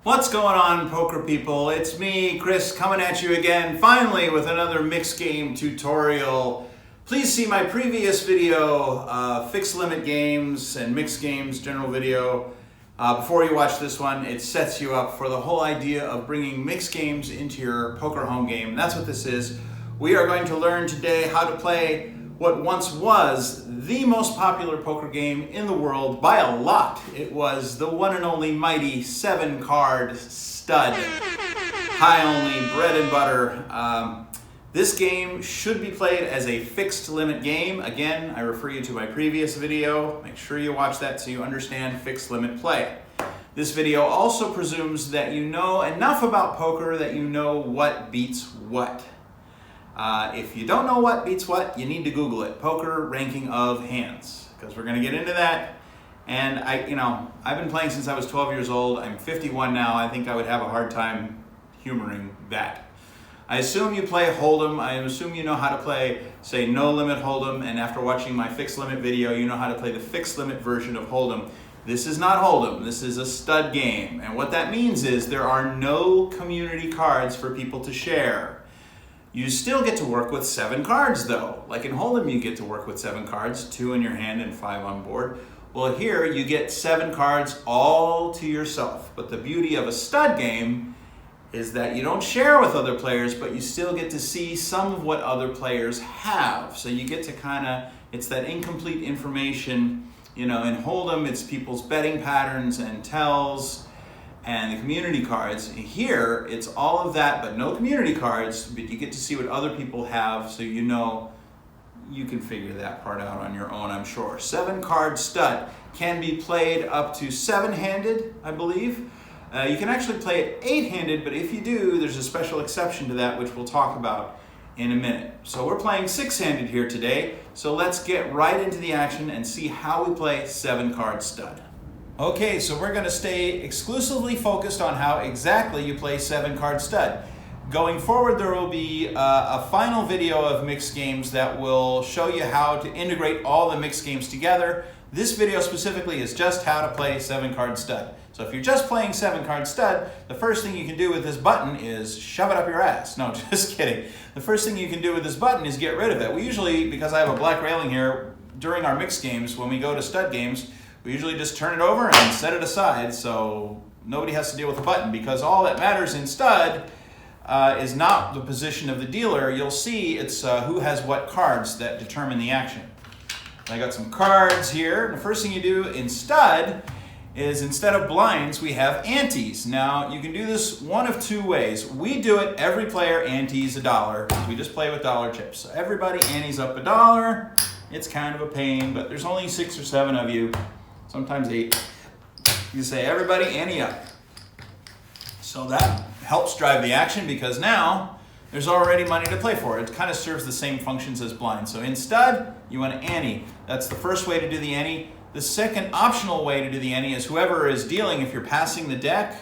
What's going on, poker people? It's me, Chris, coming at you again, finally with another mixed game tutorial. Please see my previous video, fixed limit games and mixed games general video. Before you watch this one, it sets you up for the whole idea of bringing mixed games into your poker home game. That's what this is. We are going to learn today how to play what once was the most popular poker game in the world by a lot. It was the one and only mighty 7-card stud. High only, bread and butter. This game should be played as a fixed limit game. Again, I refer you to my previous video. Make sure you watch that so you understand fixed limit play. This video also presumes that you know enough about poker that you know what beats what. If you don't know what beats what, you need to Google it. Poker ranking of hands, because we're going to get into that. And I've been playing since I was 12 years old. I'm 51 now. I think I would have a hard time humoring that. I assume you play Hold'em. I assume you know how to play, say, no limit Hold'em. And after watching my fixed limit video, you know how to play the fixed limit version of Hold'em. This is not Hold'em. This is a stud game. And what that means is there are no community cards for people to share. You still get to work with 7 cards though. Like in Hold'em, you get to work with 7 cards, 2 in your hand and 5 on board. Well, here you get 7 cards all to yourself. But the beauty of a stud game is that you don't share with other players, but you still get to see some of what other players have. So you get to it's that incomplete information. In Hold'em, it's people's betting patterns and tells, and the community cards. Here, it's all of that, but no community cards, but you get to see what other people have, so you know you can figure that part out on your own, I'm sure. 7-card stud can be played up to 7-handed, I believe. You can actually play it 8-handed, but if you do, there's a special exception to that, which we'll talk about in a minute. So we're playing 6-handed here today, so let's get right into the action and see how we play 7-card stud. Okay, so we're going to stay exclusively focused on how exactly you play 7-card stud. Going forward, there will be a final video of mixed games that will show you how to integrate all the mixed games together. This video specifically is just how to play 7-card stud. So if you're just playing 7-card stud, the first thing you can do with this button is shove it up your ass. No, just kidding. The first thing you can do with this button is get rid of it. We usually, because I have a black railing here, during our mixed games, when we go to stud games, we usually just turn it over and set it aside so nobody has to deal with the button, because all that matters in stud is not the position of the dealer. You'll see it's who has what cards that determine the action. I got some cards here. The first thing you do in stud is, instead of blinds, we have antes. Now, you can do this one of 2 ways. We do it, every player antes $1. We just play with dollar chips. So everybody antes up $1. It's kind of a pain, but there's only 6 or 7 of you. Sometimes 8. You say, everybody ante up. So that helps drive the action, because now there's already money to play for. It kind of serves the same functions as blind. So in stud, you want to ante. That's the first way to do the ante. The second optional way to do the ante is whoever is dealing, if you're passing the deck,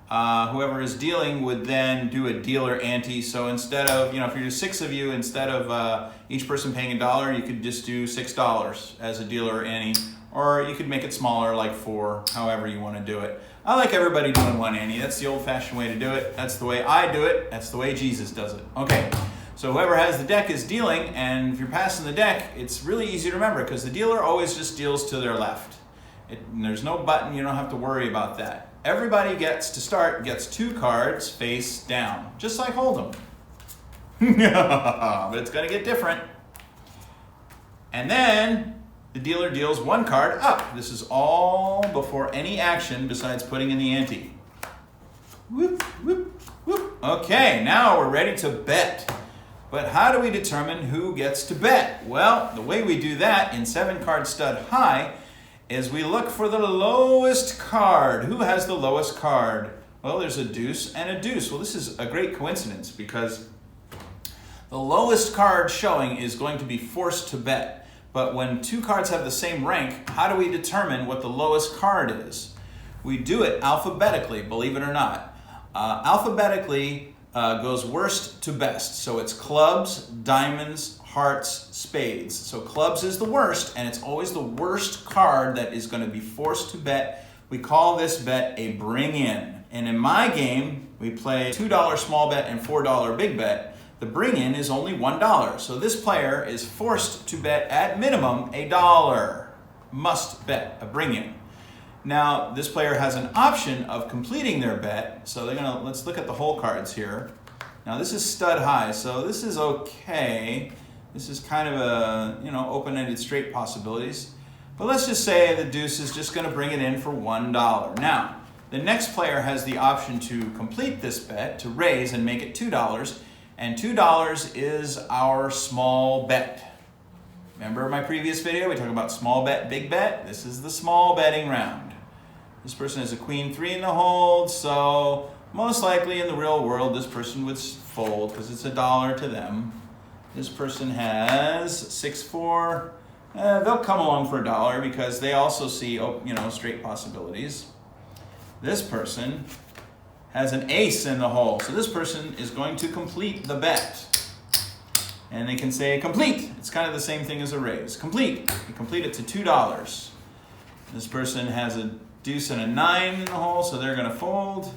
whoever is dealing would then do a dealer ante. So instead of, if you're 6 of you, instead of each person paying $1, you could just do $6 as a dealer ante. Or you could make it smaller, like 4, however you want to do it. I like everybody doing 1 ante. That's the old-fashioned way to do it. That's the way I do it. That's the way Jesus does it. Okay, so whoever has the deck is dealing, and if you're passing the deck, it's really easy to remember, because the dealer always just deals to their left. There's no button. You don't have to worry about that. Everybody gets 2 cards face down, just like Hold'em. But it's going to get different. And then the dealer deals 1 card up. This is all before any action besides putting in the ante. Whoop, whoop, whoop. Okay, now we're ready to bet. But how do we determine who gets to bet? Well, the way we do that in 7-card stud high is we look for the lowest card. Who has the lowest card? Well, there's a deuce and a deuce. Well, this is a great coincidence, because the lowest card showing is going to be forced to bet. But when 2 cards have the same rank, how do we determine what the lowest card is? We do it alphabetically, believe it or not. Alphabetically goes worst to best. So it's clubs, diamonds, hearts, spades. So clubs is the worst, and it's always the worst card that is going to be forced to bet. We call this bet a bring in. And in my game, we play $2 small bet and $4 big bet. The bring-in is only $1. So this player is forced to bet at minimum $1. Must bet a bring-in. Now, this player has an option of completing their bet. So let's look at the hole cards here. Now this is stud high, so this is okay. This is kind of a, open-ended straight possibilities. But let's just say the deuce is just gonna bring it in for $1. Now, the next player has the option to complete this bet, to raise and make it $2. And $2 is our small bet. Remember my previous video, we talked about small bet, big bet? This is the small betting round. This person has a queen 3 in the hold, so most likely in the real world, this person would fold because it's $1 to them. This person has 6-4. They'll come along for $1 because they also see, straight possibilities. This person has an ace in the hole, so this person is going to complete the bet. And they can say complete. It's kind of the same thing as a raise. Complete. You complete it to $2. This person has a deuce and a 9 in the hole, so they're going to fold.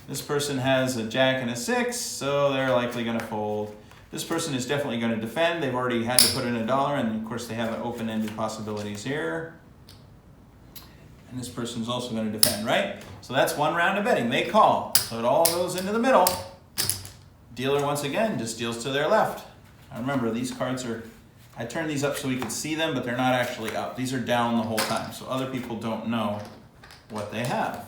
This person has a jack and a 6, so they're likely going to fold. This person is definitely going to defend. They've already had to put in $1, and of course they have open-ended possibilities here. And this person's also going to defend, right? So that's one round of betting. They call. So it all goes into the middle. Dealer, once again, just deals to their left. Now remember, these cards I turned these up so we could see them, but they're not actually up. These are down the whole time, so other people don't know what they have.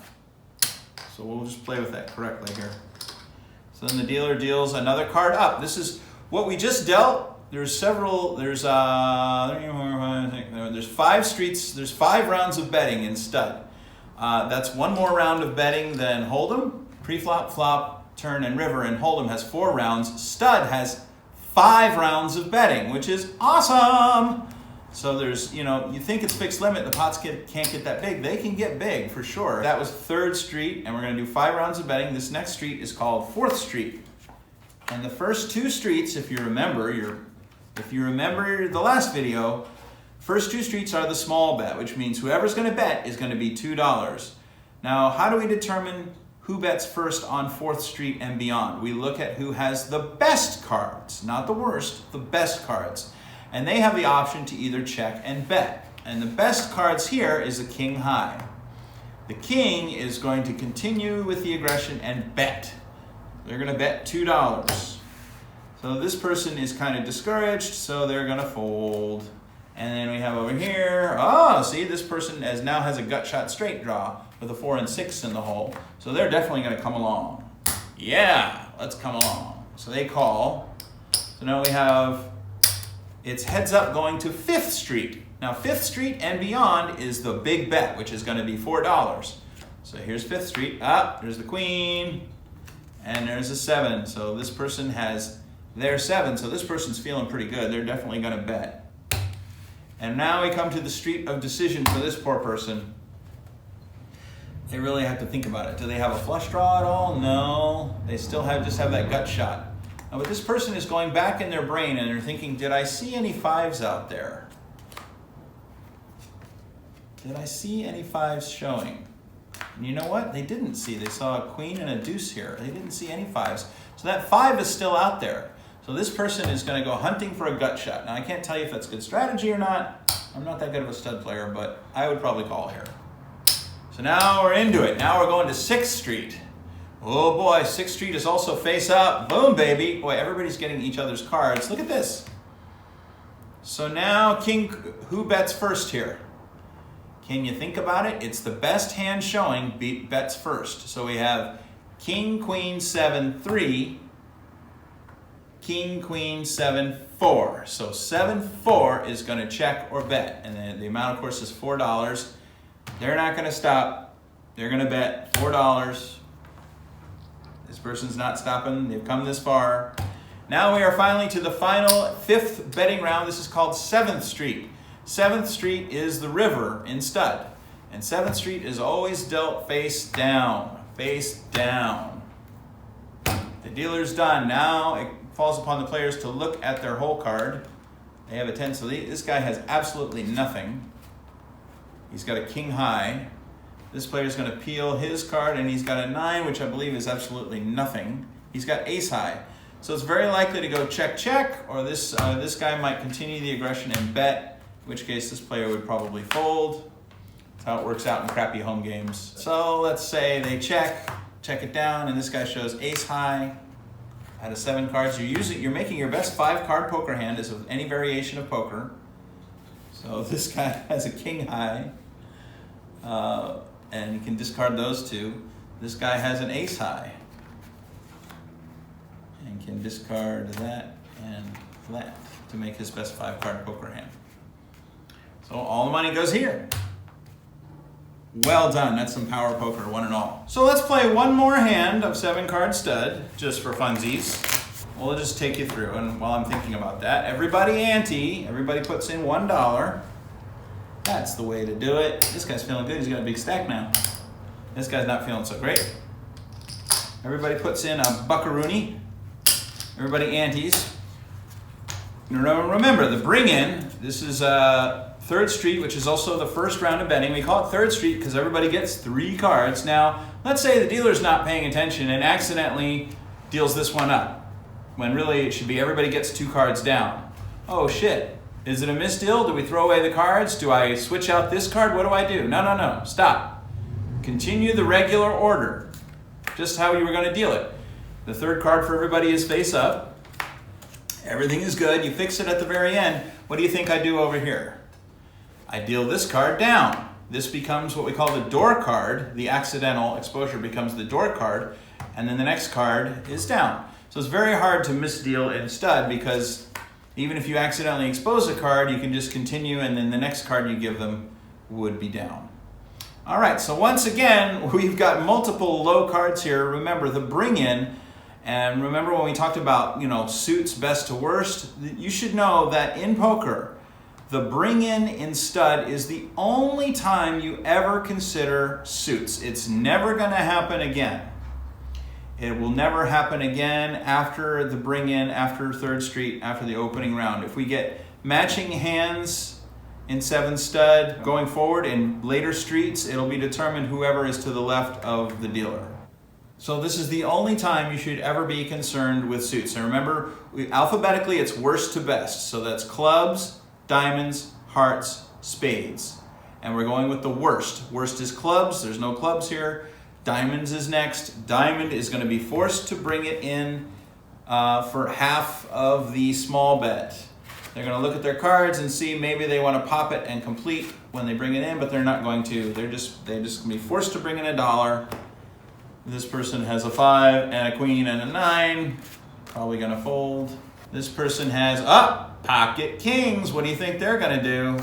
So we'll just play with that correctly here. So then the dealer deals another card up. This is what we just dealt. There's 5 streets, there's 5 rounds of betting in stud. That's one more round of betting than Hold'em, pre-flop, flop, turn, and river, and Hold'em has 4 rounds. Stud has 5 rounds of betting, which is awesome. So there's, you think it's fixed limit, the pots can't get that big. They can get big for sure. That was 3rd street, and we're gonna do 5 rounds of betting. This next street is called 4th street. And the first 2 streets, if you remember the last video, first 2 streets are the small bet, which means whoever's gonna bet is gonna be $2. Now, how do we determine who bets first on 4th street and beyond? We look at who has the best cards, not the worst, the best cards. And they have the option to either check and bet. And the best cards here is the king high. The king is going to continue with the aggression and bet. They're gonna bet $2. So this person is kind of discouraged, so they're gonna fold. And then we have over here, see, this person now has a gut shot straight draw with a 4 and 6 in the hole. So they're definitely gonna come along. Yeah, let's come along. So they call. So now we have, it's heads up going to 5th street. Now 5th street and beyond is the big bet, which is gonna be $4. So here's 5th street, there's the queen, and there's a 7. So this person has their 7, so this person's feeling pretty good. They're definitely gonna bet. And now we come to the street of decision for this poor person. They really have to think about it. Do they have a flush draw at all? No, they still just have that gut shot. Now, but this person is going back in their brain and they're thinking, did I see any 5s out there? Did I see any 5s showing? And you know what? They didn't see. They saw a queen and a deuce here. They didn't see any 5s. So that 5 is still out there. So this person is going to go hunting for a gut shot. Now, I can't tell you if that's good strategy or not. I'm not that good of a stud player, but I would probably call here. So now we're into it. Now we're going to 6th street. Oh boy, 6th street is also face up. Boom, baby. Boy, everybody's getting each other's cards. Look at this. So now who bets first here? Can you think about it? It's the best hand showing bets first. So we have king, queen, 7, 3. King, queen, 7, 4. So 7, 4 is going to check or bet. And then the amount, of course, is $4. They're not going to stop. They're going to bet $4. This person's not stopping. They've come this far. Now we are finally to the final 5th betting round. This is called 7th street. 7th street is the river in stud. And 7th street is always dealt face down. Face down. The dealer's done. Now it falls upon the players to look at their hole card. They have a 10, so this guy has absolutely nothing. He's got a king high. This player is going to peel his card, and he's got a 9, which I believe is absolutely nothing. He's got ace high. So it's very likely to go check, check, or this guy might continue the aggression and bet, in which case this player would probably fold. That's how it works out in crappy home games. So let's say they check it down, and this guy shows ace high out of 7 cards. You're making your best 5-card poker hand as of any variation of poker. So this guy has a king high, and you can discard those 2. This guy has an ace high, and can discard that and that to make his best 5-card poker hand. So all the money goes here. Well done, that's some power poker, one and all. So let's play one more hand of 7-card stud, just for funsies. We'll just take you through, and while I'm thinking about that, everybody ante, everybody puts in $1. That's the way to do it. This guy's feeling good, he's got a big stack now. This guy's not feeling so great. Everybody puts in a buckaroony. Everybody antes. Remember, the bring-in, this is 3rd Street, which is also the first round of betting. We call it 3rd Street because everybody gets 3 cards. Now, let's say the dealer's not paying attention and accidentally deals this one up, when really it should be everybody gets 2 cards down. Oh shit, is it a misdeal? Do we throw away the cards? Do I switch out this card? What do I do? No, no, no, stop. Continue the regular order, just how you were going to deal it. The 3rd card for everybody is face up. Everything is good. You fix it at the very end. What do you think I do over here? I deal this card down. This becomes what we call the door card. The accidental exposure becomes the door card, and then the next card is down. So it's very hard to misdeal in stud because even if you accidentally expose a card, you can just continue, and then the next card you give them would be down. All right, so once again, we've got multiple low cards here. Remember the bring-in, and remember when we talked about, suits best to worst, you should know that in poker, the bring-in in stud is the only time you ever consider suits. It's never going to happen again. It will never happen again after the bring-in, after 3rd Street, after the opening round. If we get matching hands in 7 stud going forward in later streets, it'll be determined whoever is to the left of the dealer. So this is the only time you should ever be concerned with suits. And remember, alphabetically it's worst to best. So that's clubs, diamonds, hearts, spades. And we're going with the worst. Worst is clubs, there's no clubs here. Diamonds is next. Diamond is going to be forced to bring it in for half of the small bet. They're going to look at their cards and see maybe they want to pop it and complete when they bring it in, but they're not going to. They're just going to be forced to bring in $1. This person has a 5 and a queen and a 9. Probably going to fold. This person has pocket kings. What do you think they're going to do?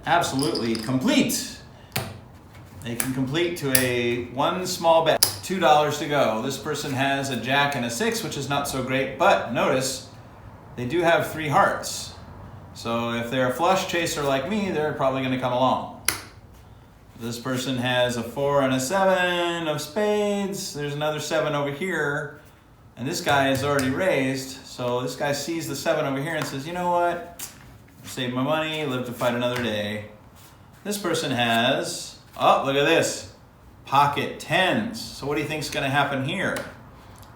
Absolutely complete. They can complete to a 1 small bet. $2 to go. This person has a jack and a 6, which is not so great, but notice they do have 3 hearts. So if they're a flush chaser like me, they're probably going to come along. This person has a 4 and a 7 of spades. There's another 7 over here, and this guy is already raised. So this guy sees the 7 over here and says, you know what? Save my money, live to fight another day. This person has, look at this, pocket 10s. So what do you think is going to happen here?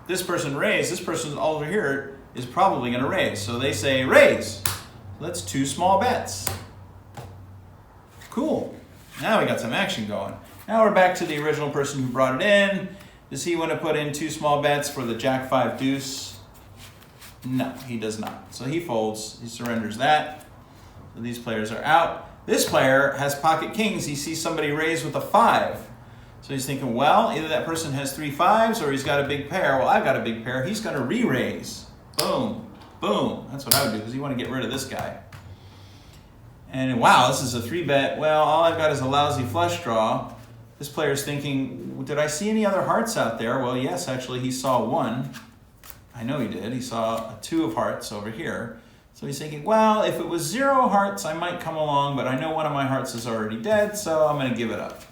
This person raised, this person over here is probably going to raise. So they say raise. That's 2 small bets. Cool. Now we got some action going. Now we're back to the original person who brought it in. Does he want to put in 2 small bets for the jack 5 deuce? No, he does not. So he folds, he surrenders that. So these players are out. This player has pocket kings. He sees somebody raise with a 5. So he's thinking, well, either that person has 3 5s or he's got a big pair. Well, I've got a big pair. He's going to re-raise. Boom, boom. That's what I would do because you want to get rid of this guy. And wow, this is a 3-bet. Well, all I've got is a lousy flush draw. This player's thinking, did I see any other hearts out there? Well, yes, actually, he saw 1. I know he did. He saw a 2 of hearts over here. So he's thinking, well, if it was 0 hearts, I might come along, but I know one of my hearts is already dead, so I'm going to give it up.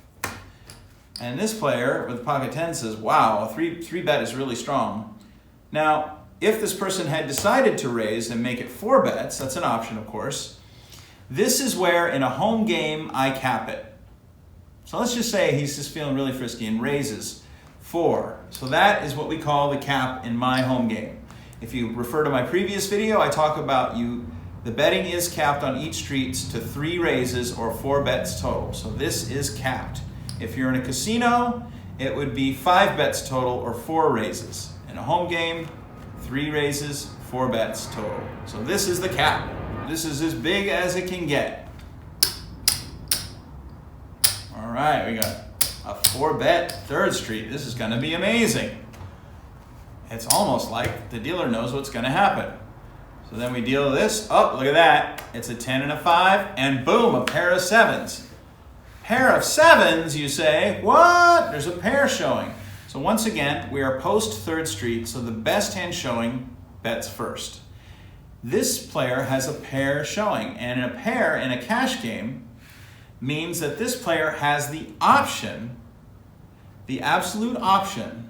And this player with pocket 10 says, wow, a 3-bet is really strong. Now, if this person had decided to raise and make it 4 bets, that's an option, of course. This is where, in a home game, I cap it. So let's just say he's just feeling really frisky and raises 4. So that is what we call the cap in my home game. If you refer to my previous video, I talk about the betting is capped on each street to 3 raises or 4 bets total. So this is capped. If you're in a casino, it would be 5 bets total or 4 raises. In a home game, 3 raises, 4 bets total. So this is the cap. This is as big as it can get. All right, we got a 4-bet 3rd street. This is gonna be amazing. It's almost like the dealer knows what's gonna happen. So then we deal this. Oh, look at that. It's a 10 and a 5, and boom, a pair of 7s. Pair of 7s, you say? What? There's a pair showing. So once again, we are post 3rd street, so the best hand showing bets first. This player has a pair showing, and a pair in a cash game means that this player has the option, the absolute option,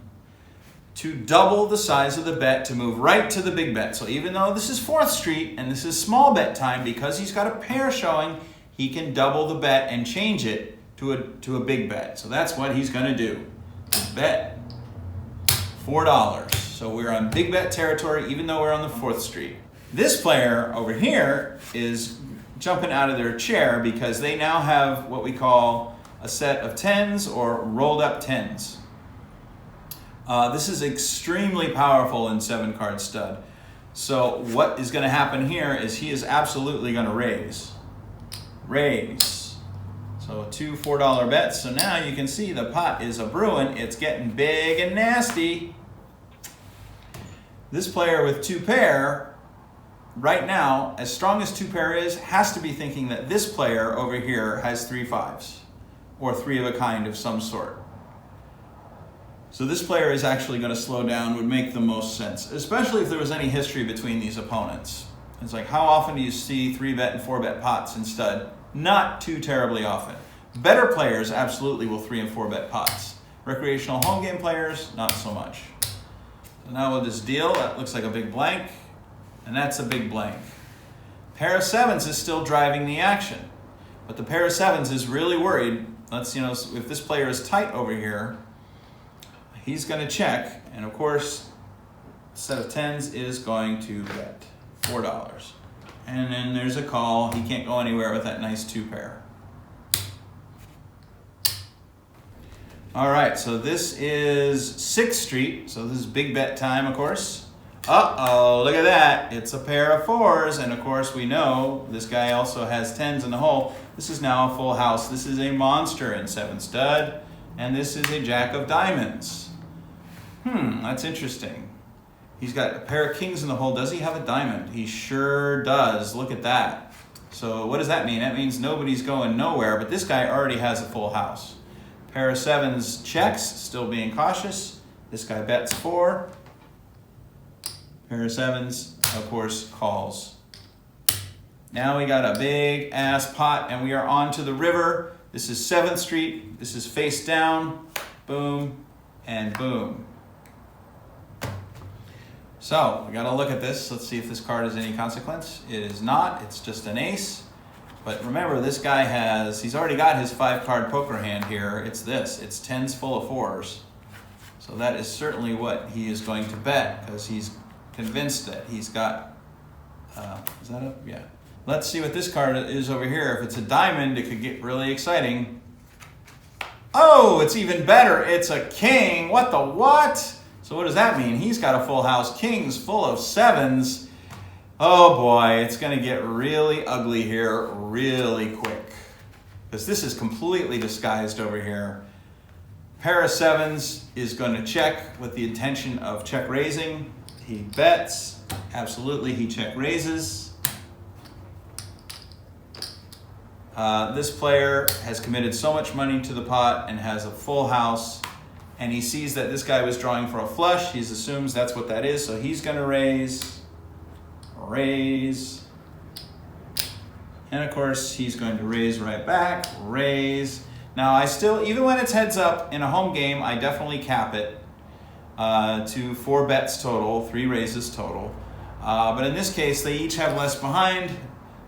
to double the size of the bet to move right to the big bet. So even though this is 4th street and this is small bet time, because he's got a pair showing, he can double the bet and change it to a big bet. So that's what he's gonna do. Bet $4. So we're on big bet territory even though we're on the 4th street. This player over here is jumping out of their chair because they now have what we call a set of 10s or rolled up 10s. This is extremely powerful in 7-card stud. So what is gonna happen here is he is absolutely gonna raise. Raise. So 2 $4 bets. So now you can see the pot is a brewing. It's getting big and nasty. This player with 2 pair, right now, as strong as 2 pair is, has to be thinking that this player over here has 3 5s or 3 of a kind of some sort. So this player is actually going to slow down, would make the most sense, especially if there was any history between these opponents. It's like, how often do you see 3-bet and 4-bet pots in stud? Not too terribly often. Better players absolutely will 3 and 4-bet pots. Recreational home game players, not so much. So now we'll just deal. That looks like a big blank, and that's a big blank. Pair of 7s is still driving the action, but the pair of 7s is really worried. Let's, if this player is tight over here, he's going to check, and of course, a set of 10s is going to bet $4. And then there's a call. He can't go anywhere with that nice 2 pair. All right, so this is 6th street. So this is big bet time, of course. Uh-oh, look at that. It's a pair of 4s, and of course we know this guy also has 10s in the hole. This is now a full house. This is a monster in 7 stud, and this is a jack of diamonds. That's interesting. He's got a pair of kings in the hole. Does he have a diamond? He sure does. Look at that. So what does that mean? That means nobody's going nowhere, but this guy already has a full house. Pair of 7s checks, still being cautious. This guy bets 4. Pair of 7s, of course, calls. Now we got a big ass pot and we are on to the river. This is 7th street. This is face down. Boom and boom. So we gotta look at this. Let's see if this card has any consequence. It is not, it's just an ace. But remember, this guy he's already got his 5-card poker hand here. It's this, it's 10s full of 4s. So that is certainly what he is going to bet because he's convinced that he's got, is that up? Yeah. Let's see what this card is over here. If it's a diamond, it could get really exciting. Oh, it's even better. It's a king. What the what? So what does that mean? He's got a full house. Kings full of 7s. Oh boy, it's going to get really ugly here really quick. Because this is completely disguised over here. Pair of 7s is going to check with the intention of check raising. He bets. Absolutely, he check raises. This player has committed so much money to the pot and has a full house. And he sees that this guy was drawing for a flush. He assumes that's what that is, so he's going to raise, and of course he's going to raise right back, raise. Now I still, even when it's heads up in a home game, I definitely cap it to 4 bets total, 3 raises total. But in this case, they each have less behind,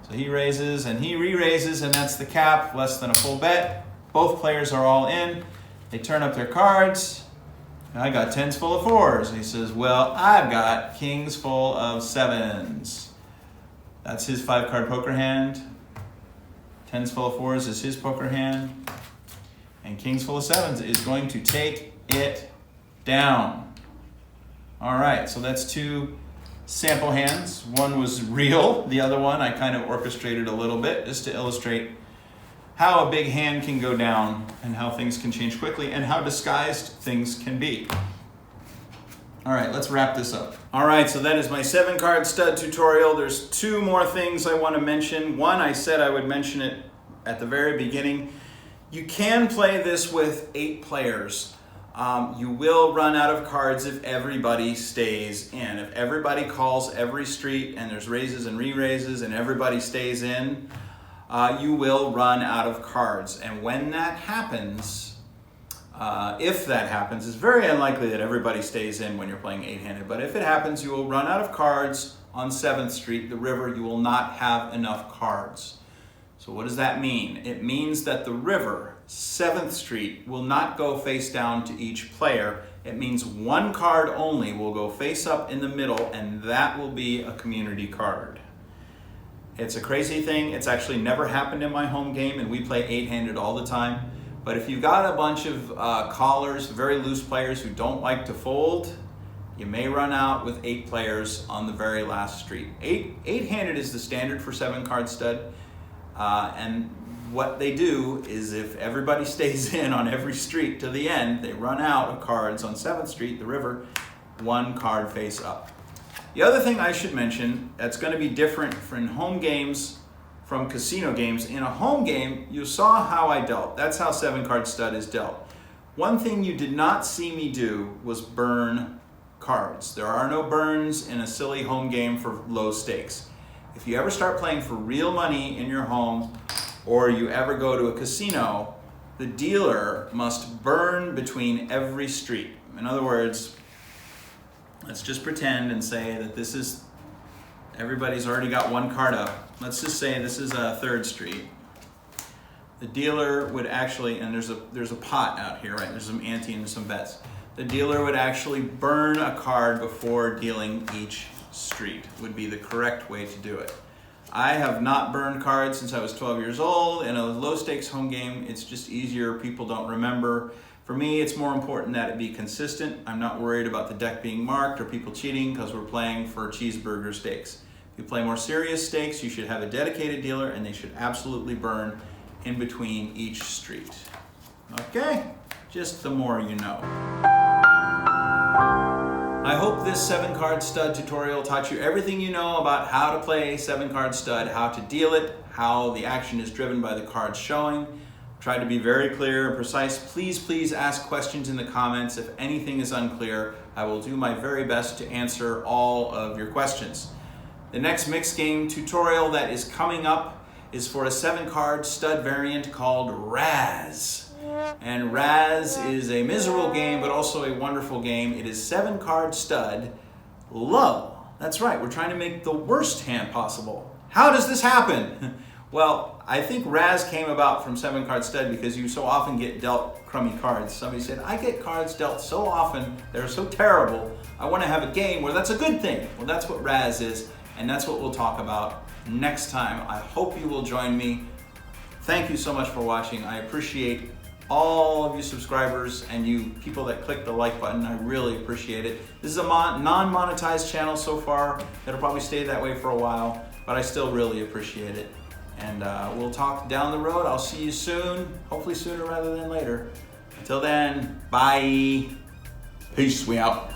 so he raises and he re-raises, and that's the cap, less than a full bet. both players are all in. They turn up their cards. I got 10s full of 4s. He says, well, I've got kings full of 7s. That's his 5-card poker hand. 10s full of 4s is his poker hand. And kings full of 7s is going to take it down. All right, so that's 2 sample hands. One was real. The other one I kind of orchestrated a little bit just to illustrate how a big hand can go down and how things can change quickly and how disguised things can be. All right, let's wrap this up. All right, so that is my 7-card stud tutorial. There's 2 more things I want to mention. One, I said I would mention it at the very beginning. You can play this with 8 players. You will run out of cards if everybody stays in. If everybody calls every street and there's raises and re-raises and everybody stays in, you will run out of cards. And when that happens, if that happens, it's very unlikely that everybody stays in when you're playing 8-handed, but if it happens, you will run out of cards on 7th Street, the river. You will not have enough cards. So what does that mean? It means that the river, 7th Street, will not go face down to each player. It means 1 card only will go face up in the middle, and that will be a community card. It's a crazy thing. It's actually never happened in my home game, and we play 8-handed all the time. But if you've got a bunch of callers, very loose players who don't like to fold, you may run out with 8 players on the very last street. 8-handed is the standard for 7-card stud. And what they do is if everybody stays in on every street to the end, they run out of cards on 7th Street, the river, 1 card face up. The other thing I should mention that's going to be different in home games from casino games. In a home game, you saw how I dealt. That's how 7-card stud is dealt. One thing you did not see me do was burn cards. There are no burns in a silly home game for low stakes. If you ever start playing for real money in your home, or you ever go to a casino, the dealer must burn between every street. In other words, let's just pretend and say that this is, everybody's already got 1 card up. Let's just say this is a 3rd Street. The dealer would actually, and there's a pot out here, right? There's some ante and some bets. The dealer would actually burn a card before dealing each street, would be the correct way to do it. I have not burned cards since I was 12 years old. In a low stakes home game, it's just easier. People don't remember. For me, it's more important that it be consistent. I'm not worried about the deck being marked or people cheating because we're playing for cheeseburger stakes. If you play more serious stakes, you should have a dedicated dealer and they should absolutely burn in between each street. Okay, just the more you know. I hope this 7-card stud tutorial taught you everything you know about how to play 7-card stud, how to deal it, how the action is driven by the cards showing. Tried to be very clear and precise. Please ask questions in the comments. If anything is unclear, I will do my very best to answer all of your questions. The next mixed game tutorial that is coming up is for a 7-card stud variant called Raz. And Raz is a miserable game, but also a wonderful game. It is 7-card stud low. That's right, we're trying to make the worst hand possible. How does this happen? Well, I think Raz came about from 7-card stud because you so often get dealt crummy cards. Somebody said, I get cards dealt so often, they're so terrible, I want to have a game where that's a good thing. Well, that's what Raz is, and that's what we'll talk about next time. I hope you will join me. Thank you so much for watching. I appreciate all of you subscribers and you people that click the like button. I really appreciate it. This is a non-monetized channel so far. It'll probably stay that way for a while, but I still really appreciate it. And we'll talk down the road. I'll see you soon, hopefully sooner rather than later. Until then, bye. Peace, we out.